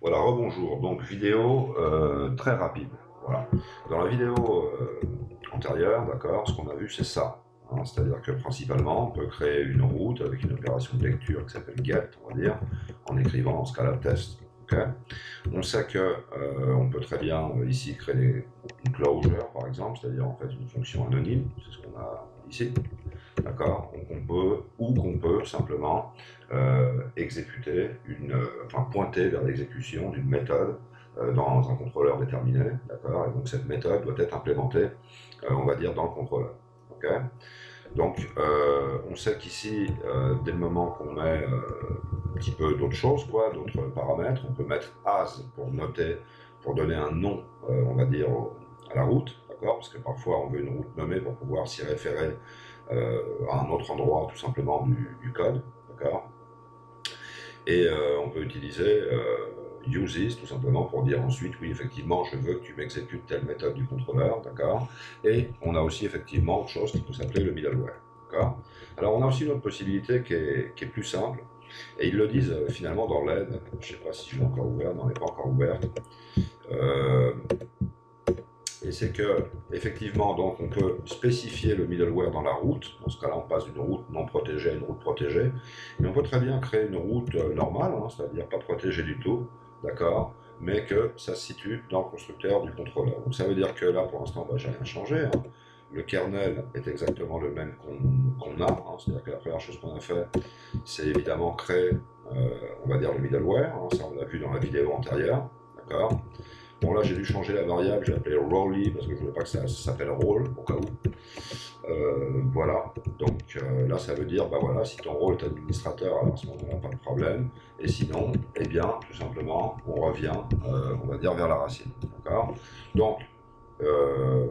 Voilà, rebonjour. Donc vidéo très rapide. Voilà. Dans la vidéo antérieure, d'accord, ce qu'on a vu c'est ça. Hein, c'est-à-dire que principalement, on peut créer une route avec une opération de lecture qui s'appelle get, on va dire, en écrivant dans ce cas-là test. Okay. On sait que on peut très bien ici créer une closure, par exemple, c'est-à-dire en fait une fonction anonyme, c'est ce qu'on a ici. D'accord. Donc on peut, ou qu'on peut simplement exécuter enfin pointer vers l'exécution d'une méthode dans un contrôleur déterminé, d'accord. Et donc cette méthode doit être implémentée, on va dire, dans le contrôleur. Ok. Donc on sait qu'ici, dès le moment qu'on met un petit peu d'autres choses, quoi, d'autres paramètres, on peut mettre as pour noter, pour donner un nom, on va dire, à la route, d'accord, parce que parfois on veut une route nommée pour pouvoir s'y référer à un autre endroit tout simplement du code, d'accord. Et on peut utiliser uses tout simplement pour dire ensuite oui effectivement je veux que tu m'exécutes telle méthode du contrôleur, d'accord. Et on a aussi effectivement autre chose qui peut s'appeler le middleware, d'accord. Alors on a aussi une autre possibilité qui est plus simple et ils le disent finalement dans l'aide, je sais pas si je l'ai encore ouvert, non elle n'est pas encore ouverte. Euh, et c'est que, effectivement, donc on peut spécifier le middleware dans la route. Dans ce cas-là, on passe d'une route non protégée à une route protégée. Mais on peut très bien créer une route normale, hein, c'est-à-dire pas protégée du tout, d'accord, mais que ça se situe dans le constructeur du contrôleur. Donc ça veut dire que là, pour l'instant, bah, j'ai rien changé. Hein. Le kernel est exactement le même qu'on a. Hein. C'est-à-dire que la première chose qu'on a fait, c'est évidemment créer, on va dire, le middleware. Hein. Ça, on l'a vu dans la vidéo antérieure, d'accord. Bon là j'ai dû changer la variable, j'ai appelé Rolly parce que je voulais pas que ça s'appelle Roll au cas où. Voilà, donc là ça veut dire, bah voilà, si ton rôle est administrateur, alors à ce moment-là pas de problème, et sinon, eh bien tout simplement, on revient, on va dire vers la racine, d'accord. Donc euh,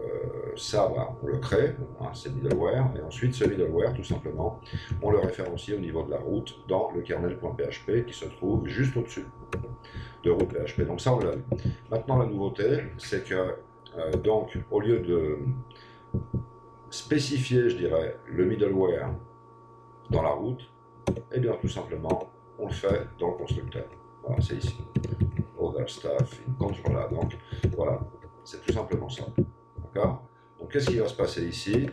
ça, bah, on le crée, hein, c'est middleware, et ensuite ce middleware, tout simplement, on le référencie au niveau de la route dans le kernel.php qui se trouve juste au-dessus de route PHP. Donc ça, on l'a vu. Maintenant, la nouveauté, c'est que donc, au lieu de spécifier, je dirais, le middleware dans la route, eh bien, tout simplement, on le fait dans le constructeur. Voilà, c'est ici. Other stuff in controller. Donc, voilà, c'est tout simplement ça. D'accord. Donc, qu'est-ce qui va se passer ici?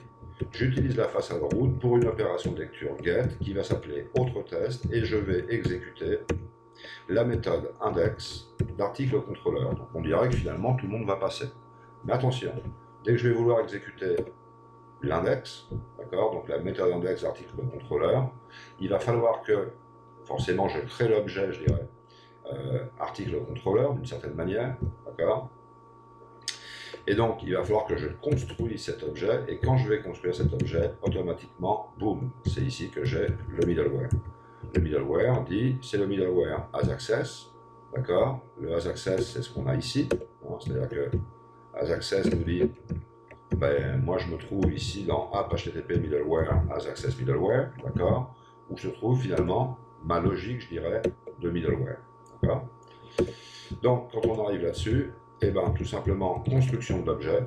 J'utilise la façade route pour une opération de lecture get qui va s'appeler autre test et je vais exécuter la méthode index d'article contrôleur. Donc on dirait que finalement tout le monde va passer. Mais attention, dès que je vais vouloir exécuter l'index, d'accord, donc la méthode index d'article contrôleur, il va falloir que, forcément je crée l'objet, je dirais, article contrôleur d'une certaine manière, d'accord. Et donc il va falloir que je construise cet objet, et quand je vais construire cet objet, automatiquement, boum, c'est ici que j'ai le middleware. Le middleware dit, c'est le middleware as access, d'accord. Le as access, c'est ce qu'on a ici, hein, c'est-à-dire que as access nous dit, ben, moi je me trouve ici dans app http middleware as access middleware, d'accord, où se trouve finalement ma logique, je dirais, de middleware, d'accord. Donc quand on arrive là-dessus, et ben tout simplement construction de l'objet,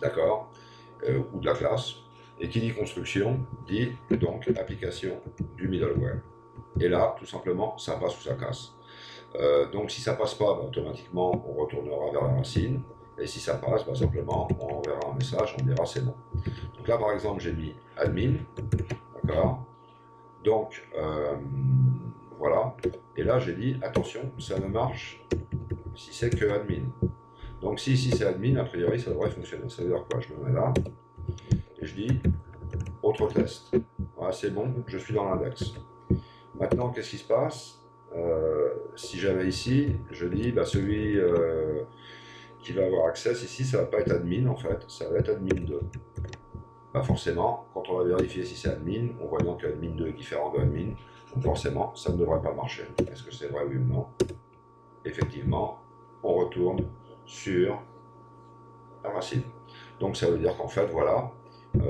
d'accord, ou de la classe, et qui dit construction dit donc application du middleware. Et là, tout simplement, ça passe ou ça casse. Donc si ça passe pas, bah, automatiquement, on retournera vers la racine. Et si ça passe, bah, simplement, on enverra un message, on dira c'est bon. Donc là, par exemple, j'ai mis admin, d'accord. Donc, voilà. Et là, j'ai dit, attention, ça ne marche si c'est que admin. Donc si ici c'est admin, a priori, ça devrait fonctionner. Ça veut dire quoi? Je me mets là, et je dis, autre test. Voilà, c'est bon, je suis dans l'index. Maintenant, qu'est-ce qui se passe? Si j'avais ici, je dis bah, celui qui va avoir accès ici, ça va pas être admin en fait, ça va être admin 2. Bah forcément, quand on va vérifier si c'est admin, on voit bien que admin 2 est différent de admin, donc forcément, ça ne devrait pas marcher. Est-ce que c'est vrai oui ou non? Effectivement, on retourne sur la racine. Donc ça veut dire qu'en fait, voilà,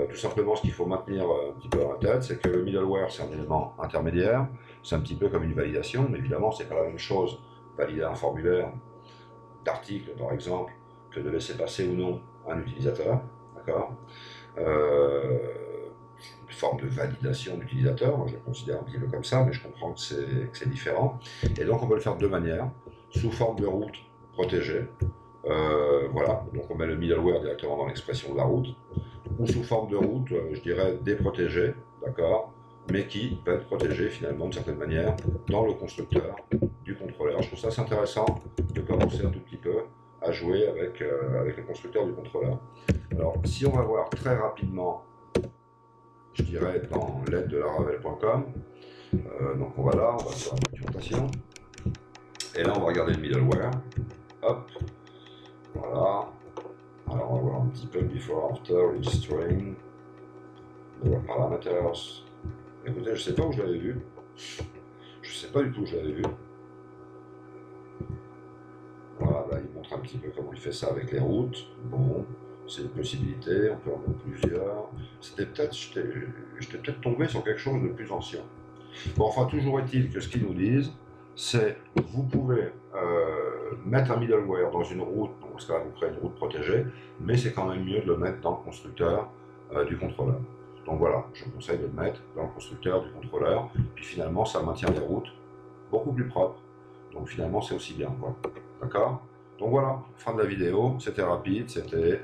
tout simplement, ce qu'il faut maintenir un petit peu dans la tête, c'est que le middleware, c'est un élément intermédiaire. C'est un petit peu comme une validation, mais évidemment, c'est pas la même chose valider un formulaire d'article, par exemple, que de laisser passer ou non un utilisateur. D'accord. une forme de validation d'utilisateur. Moi, je le considère un petit peu comme ça, mais je comprends que c'est différent. Et donc, on peut le faire de deux manières, sous forme de route protégée. Voilà, donc on met le middleware directement dans l'expression de la route, ou sous forme de route, je dirais déprotégée, d'accord, mais qui va être protégée finalement d'une certaine manière dans le constructeur du contrôleur. Je trouve ça assez intéressant de commencer un tout petit peu à jouer avec le constructeur du contrôleur. Alors, si on va voir très rapidement, je dirais dans l'aide de laravel.com, donc on va là, on va sur la documentation, et là on va regarder le middleware, hop, voilà. Alors on va voir un petit peu before, after, registering, the parameters. Écoutez, je sais pas où je l'avais vu. Je sais pas du tout où je l'avais vu. Voilà, là il montre un petit peu comment il fait ça avec les routes. Bon, c'est une possibilité, on peut en mettre plusieurs. C'était peut-être, j'étais peut-être tombé sur quelque chose de plus ancien. Bon, enfin, toujours est-il que ce qu'ils nous disent, c'est vous pouvez mettre un middleware dans une route, donc ce cas-là vous créez une route protégée, mais c'est quand même mieux de le mettre dans le constructeur du contrôleur. Donc voilà, je vous conseille de le mettre dans le constructeur du contrôleur, puis finalement ça maintient les routes beaucoup plus propres, donc finalement c'est aussi bien, quoi. D'accord? Donc voilà, fin de la vidéo, c'était rapide, c'était,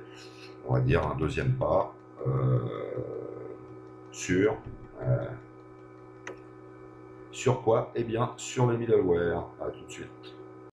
on va dire, un deuxième pas sur... sur quoi? Eh bien, sur les middleware. À tout de suite.